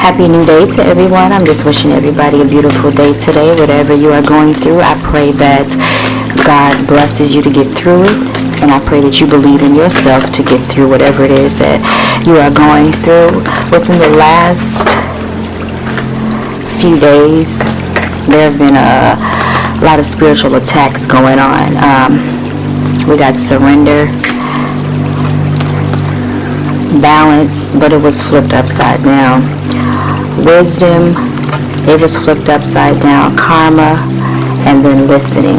Happy new day to everyone. I'm just wishing everybody a beautiful day today, whatever you are going through. I pray that God blesses you to get through it, and I pray that you believe in yourself to get through whatever it is that you are going through. Within the last few days, there have been a lot of spiritual attacks going on. We got surrender, balance, but it was flipped upside down. Wisdom, it was flipped upside down. Karma, and then listening.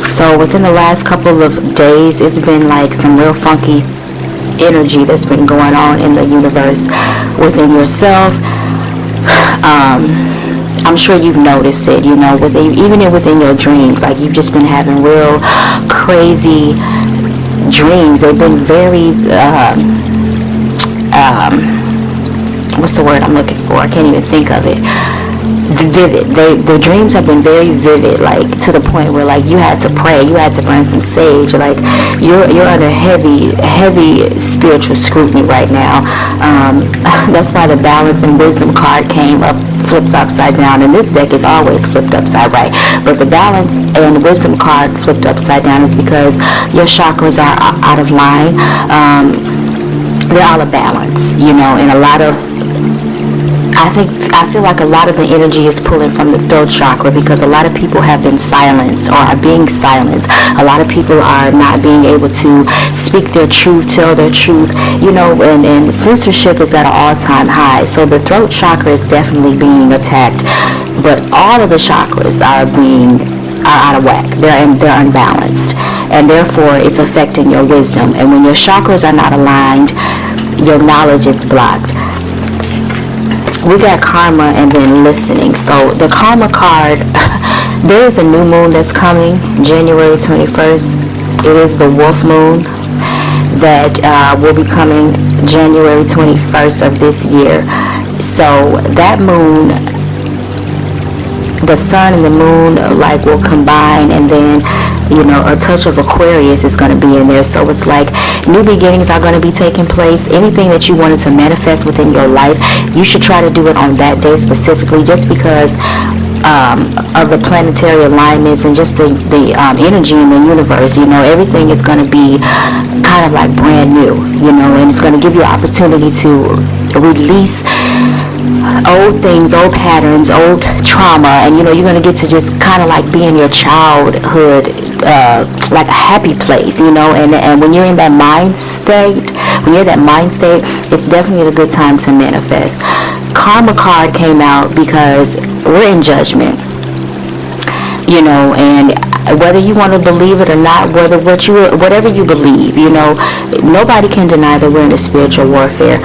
So within the last couple of days, it's been like some real funky energy that's been going on in the universe within yourself. I'm sure you've noticed it, you know, even within your dreams. Like, you've just been having real crazy dreams. They've been very what's the word I'm looking for? I can't even think of it. Vivid. The dreams have been very vivid, like to the point where like you had to pray, you had to burn some sage. Like you're under heavy spiritual scrutiny right now. That's why the balance and wisdom card came up flipped upside down, and this deck is always flipped upside right, but the balance and wisdom card flipped upside down is because your chakras are out of line. They're out of balance, you know, and I feel like a lot of the energy is pulling from the throat chakra, because a lot of people have been silenced or are being silenced. A lot of people are not being able to speak their truth, tell their truth, you know, and censorship is at an all-time high. So the throat chakra is definitely being attacked, but all of the chakras are out of whack. They're unbalanced, and therefore it's affecting your wisdom. And when your chakras are not aligned, your knowledge is blocked. We got karma and then listening. So the karma card, there is a new moon that's coming January 21st. It is the wolf moon that will be coming January 21st of this year. So that moon, the sun and the moon like will combine, and then, you know, a touch of Aquarius is going to be in there. So it's like new beginnings are going to be taking place. Anything that you wanted to manifest within your life, you should try to do it on that day specifically, just because of the planetary alignments and just the energy in the universe. You know, everything is going to be kind of like brand new, you know, and it's going to give you an opportunity to release old things, old patterns, old trauma, and you know, you're going to get to just kind of like be in your childhood, like a happy place, you know, and when you're in that mind state, it's definitely a good time to manifest. Karma card came out because we're in judgment, you know, and whether you want to believe it or not, whatever you believe, you know, nobody can deny that we're in a spiritual warfare.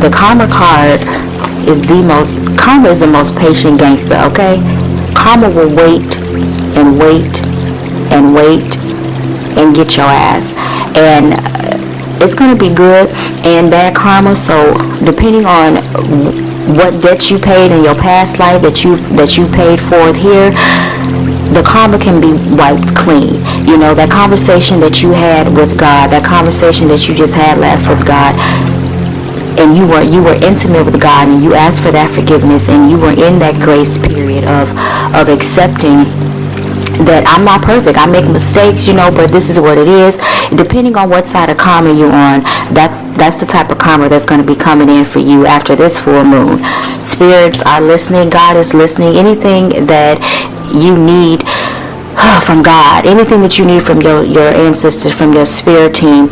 The karma card is karma is the most patient gangster, okay? Karma will wait and wait and wait and get your ass, and it's going to be good and bad karma. So depending on what debt you paid in your past life that you paid for it here, the karma can be wiped clean. You know, that conversation that you had with God, that conversation that you just had last with God, and you were intimate with God, and you asked for that forgiveness, and you were in that grace period of accepting that I'm not perfect, I make mistakes, you know, but this is what it is. Depending on what side of karma you're on, that's the type of karma that's going to be coming in for you after this full moon. Spirits are listening, God is listening. Anything that you need from God, anything that you need from your ancestors, from your spirit team,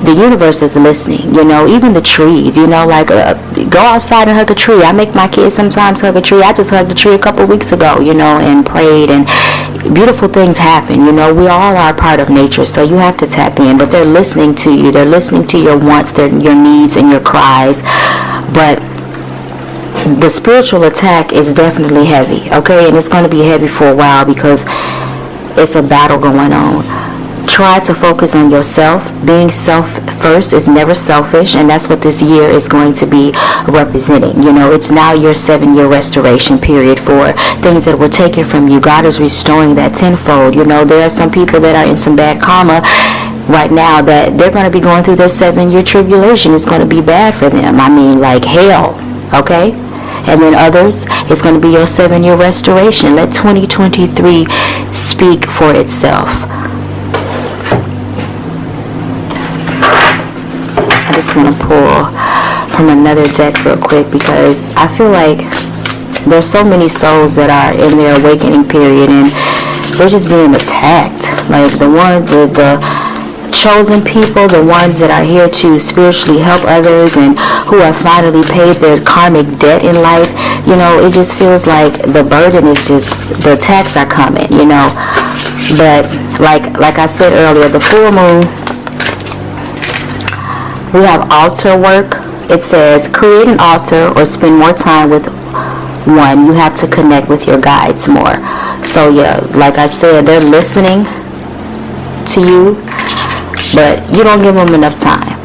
the universe is listening, you know. Even the trees, you know, like go outside and hug a tree. I make my kids sometimes hug a tree. I just hugged a tree a couple weeks ago, you know, and prayed, and beautiful things happen, you know. We all are part of nature, so you have to tap in, but they're listening to you. They're listening to your wants, your needs, and your cries. But the spiritual attack is definitely heavy, okay, and it's going to be heavy for a while because it's a battle going on. Try to focus on yourself. Being self first is never selfish, and that's what this year is going to be representing. You know, it's now your 7-year restoration period for things that were taken from you. God is restoring that tenfold. You know, there are some people that are in some bad karma right now that they're going to be going through this 7-year tribulation. It's going to be bad for them. I mean, like hell, okay? And then others, it's going to be your 7-year restoration. Let 2023 speak for itself. I just want to pull from another deck real quick because I feel like there's so many souls that are in their awakening period and they're just being attacked. Like the ones with the chosen people, the ones that are here to spiritually help others and who have finally paid their karmic debt in life. You know, it just feels like the burden is just, the attacks are coming, you know. But like I said earlier, the full moon, we have altar work. It says create an altar or spend more time with one. You have to connect with your guides more. So yeah, like I said, they're listening to you, but you don't give them enough time.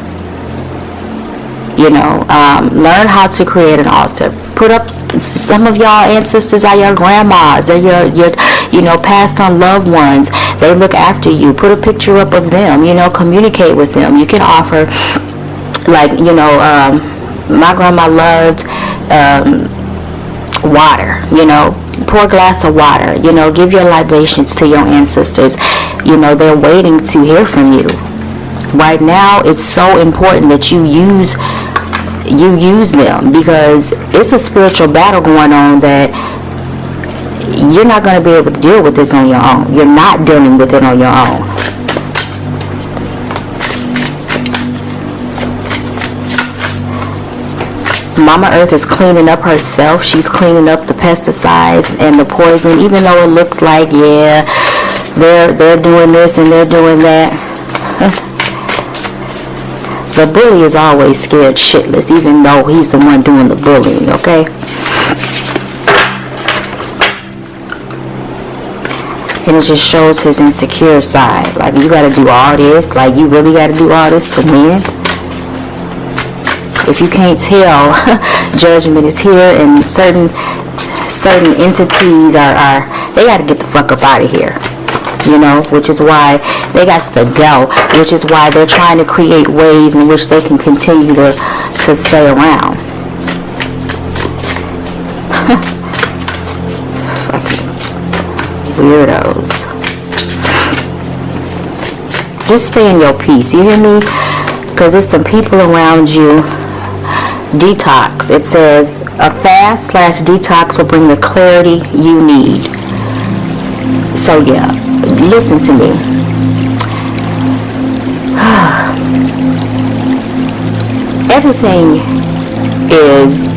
You know, learn how to create an altar. Put up, some of y'all ancestors are your grandmas. They're your you know, passed on loved ones. They look after you. Put a picture up of them. You know, communicate with them. You can offer, like, you know, my grandma loved water. You know, pour a glass of water. You know, give your libations to your ancestors. You know, they're waiting to hear from you. Right now, it's so important that you use them because it's a spiritual battle going on that you're not going to be able to deal with this on your own. You're not dealing with it on your own. Mama Earth is cleaning up herself. She's cleaning up the pesticides and the poison, even though it looks like, yeah, they're doing this and they're doing that. The bully is always scared shitless, even though he's the one doing the bullying, okay? And it just shows his insecure side. Like, you gotta do all this? Like, you really gotta do all this to win? If you can't tell, judgment is here, and certain entities are they gotta get the fuck up out of here. You know, which is why they got to go, which is why they're trying to create ways in which they can continue to stay around. Fucking weirdos. Just stay in your peace, you hear me? Because there's some people around you. Detox. It says a fast/detox will bring the clarity you need. So yeah, listen to me. Everything is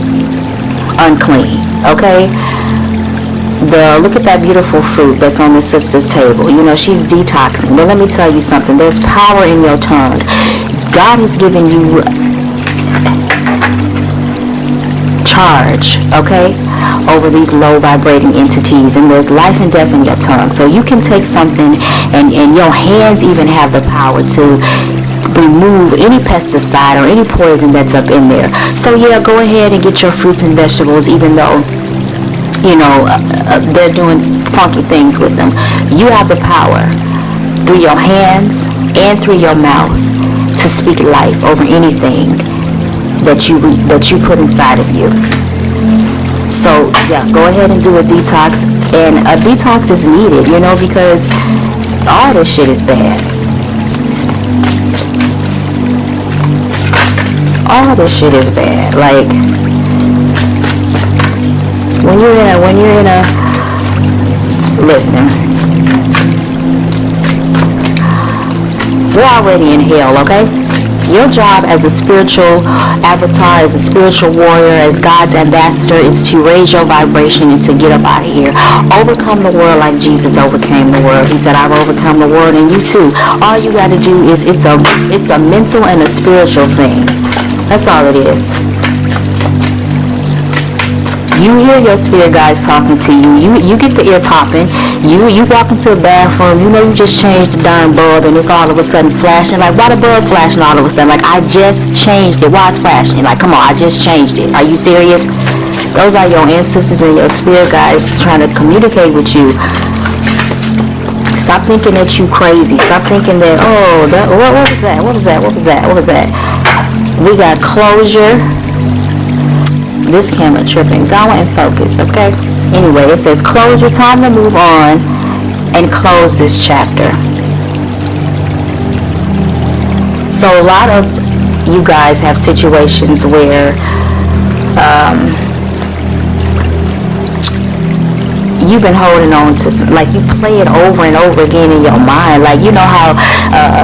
unclean, okay? Look at that beautiful fruit that's on the sister's table. You know, she's detoxing. But let me tell you something. There's power in your tongue. God has given you charge, okay, over these low vibrating entities, and there's life and death in your tongue. So you can take something and your hands even have the power to remove any pesticide or any poison that's up in there. So yeah, go ahead and get your fruits and vegetables, even though, you know, they're doing funky things with them. You have the power through your hands and through your mouth to speak life over anything that you put inside of you. So yeah, go ahead and do a detox, and a detox is needed, you know, because all this shit is bad. All this shit is bad. Like, when you're in a listen, we're already in hell, okay? Your job as a spiritual avatar, as a spiritual warrior, as God's ambassador, is to raise your vibration and to get up out of here. Overcome the world like Jesus overcame the world. He said, I've overcome the world, and you too. All you got to do is, it's a mental and a spiritual thing. That's all it is. You hear your spirit guides talking to you. You get the ear popping. You walk into the bathroom. You know you just changed the darn bulb, and it's all of a sudden flashing. Like, why the bulb flashing all of a sudden? Like, I just changed it. Why it's flashing? Like, come on, I just changed it. Are you serious? Those are your ancestors and your spirit guides trying to communicate with you. Stop thinking that you crazy. Stop thinking that, oh, what was that? We got closure. This camera tripping. Go and focus, okay? Anyway, it says closure, time to move on and close this chapter. So a lot of you guys have situations where you've been holding on to, like, you play it over and over again in your mind. Like, you know how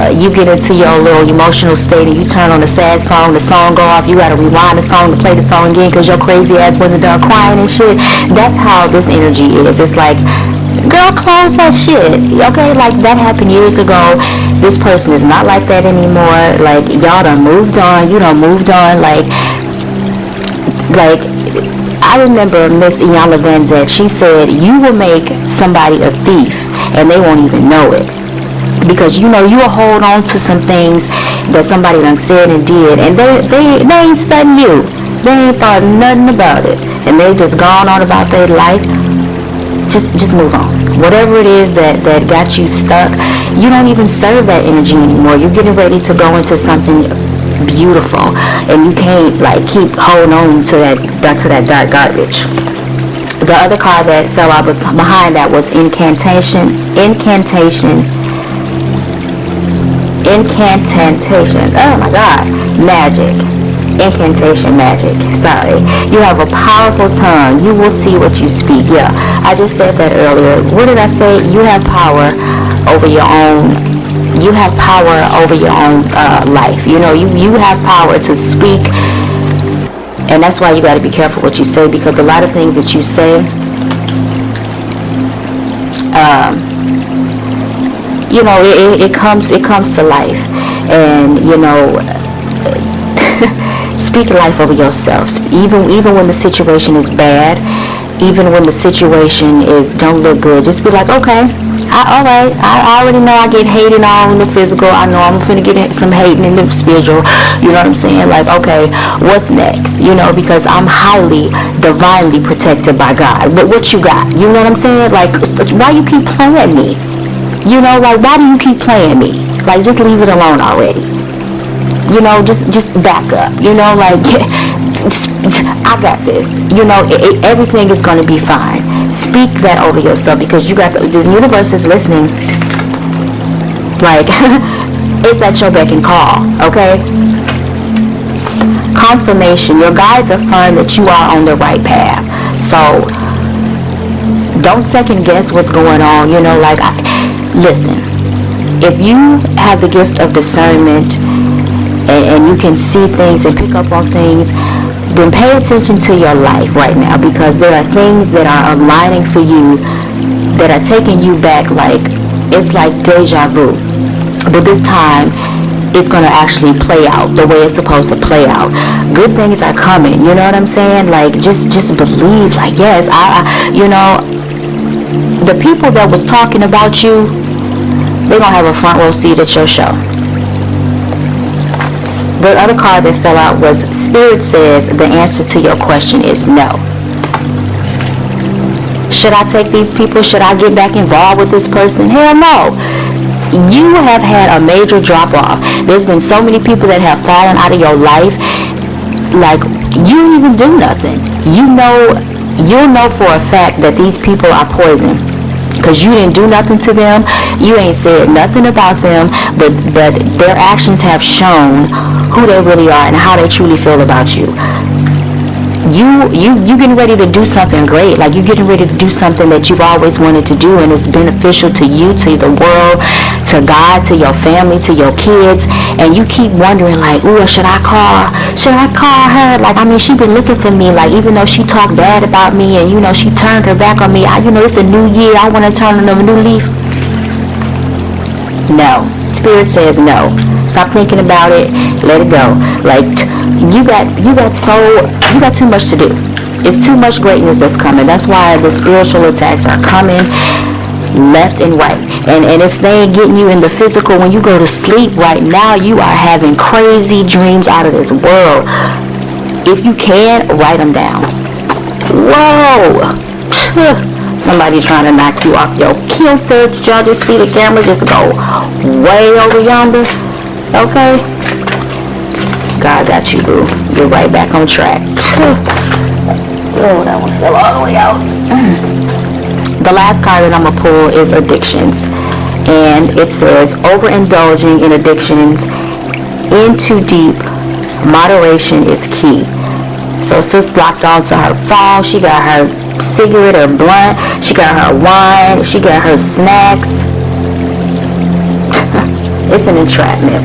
you get into your little emotional state and you turn on a sad song, the song go off, you gotta rewind the song to play the song again because your crazy ass wasn't done crying and shit. That's how this energy is. It's like, girl, close that shit, okay? Like, that happened years ago. This person is not like that anymore. Like, y'all done moved on. You done moved on. Like I remember Miss Iyanla Vanzant, she said, you will make somebody a thief and they won't even know it. Because, you know, you will hold on to some things that somebody done said and did, and they ain't studying you. They ain't thought nothing about it. And they just gone on about their life. Just move on. Whatever it is that got you stuck, you don't even serve that energy anymore. You're getting ready to go into something beautiful, and you can't, like, keep holding on to that dark garbage. The other card that fell out behind that was incantation. Oh my God. Magic. Incantation magic. Sorry. You have a powerful tongue. You will see what you speak. Yeah, I just said that earlier. What did I say? You have power over your own. You have power over your own life. You know, you have power to speak, and that's why you got to be careful what you say, because a lot of things that you say, you know, it comes to life, and you know. Speak life over yourself. Even when the situation is bad, even when the situation don't look good, just be like, okay, alright, I already know I get hated all in the physical. I know I'm finna get some hating in the spiritual. You know what I'm saying? Like, okay, what's next? You know, because I'm highly, divinely protected by God. But what you got? You know what I'm saying? Like, why you keep playing me? You know, like, why do you keep playing me? Like, just leave it alone already. You know, just back up. You know, like, I got this. You know, everything is going to be fine. Speak that over yourself, because you got the universe is listening. Like, it's at your beck and call, okay? Confirmation. Your guides affirm that you are on the right path. So, don't second guess what's going on. You know, like, listen. If you have the gift of discernment, and you can see things and pick up on things, then pay attention to your life right now, because there are things that are aligning for you that are taking you back, like, it's like deja vu. But this time, it's going to actually play out the way it's supposed to play out. Good things are coming, you know what I'm saying? Like, just believe, like, yes, you know, the people that was talking about you, they're going to have a front row seat at your show. The other card that fell out was Spirit says the answer to your question is no. Should I take these people? Should I get back involved with this person? Hell no. You have had a major drop off. There's been so many people that have fallen out of your life. Like, you didn't even do nothing. You'll know for a fact that these people are poison, because you didn't do nothing to them. You ain't said nothing about them, but their actions have shown who they really are and how they truly feel about you. You getting ready to do something great. Like, you getting ready to do something that you've always wanted to do, and it's beneficial to you, to the world, to God, to your family, to your kids. And you keep wondering, like, ooh, should I call her? Like, I mean, she been looking for me. Like, even though she talked bad about me, and you know, she turned her back on me, you know, it's a new year, I want to turn on a new leaf. No. Spirit says no. Stop thinking about it. Let it go. Like, you got too much to do. It's too much greatness that's coming. That's why the spiritual attacks are coming left and right. And if they ain't getting you in the physical, when you go to sleep right now, you are having crazy dreams out of this world. If you can, write them down. Whoa. Somebody trying to knock you off your kilter. Did y'all just see the camera just go way over yonder? Okay? God got you, boo. You're right back on track. Oh, that one fell all the way out. The last card that I'm going to pull is addictions. And it says, overindulging in addictions in too deep, moderation is key. So sis locked on to her phone. She got her cigarette or blunt. She got her wine. She got her snacks. It's an entrapment.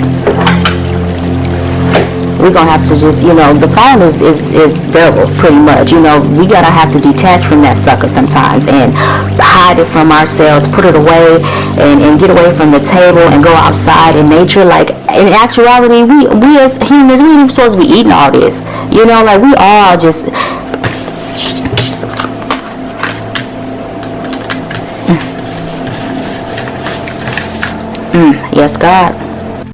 We're going to have to just, the phone is devil, pretty much. We got to have to detach from that sucker sometimes and hide it from ourselves, put it away, and get away from the table and go outside in nature. Like, in actuality, we as humans, we ain't even supposed to be eating all this. Like, we all just... Yes, God.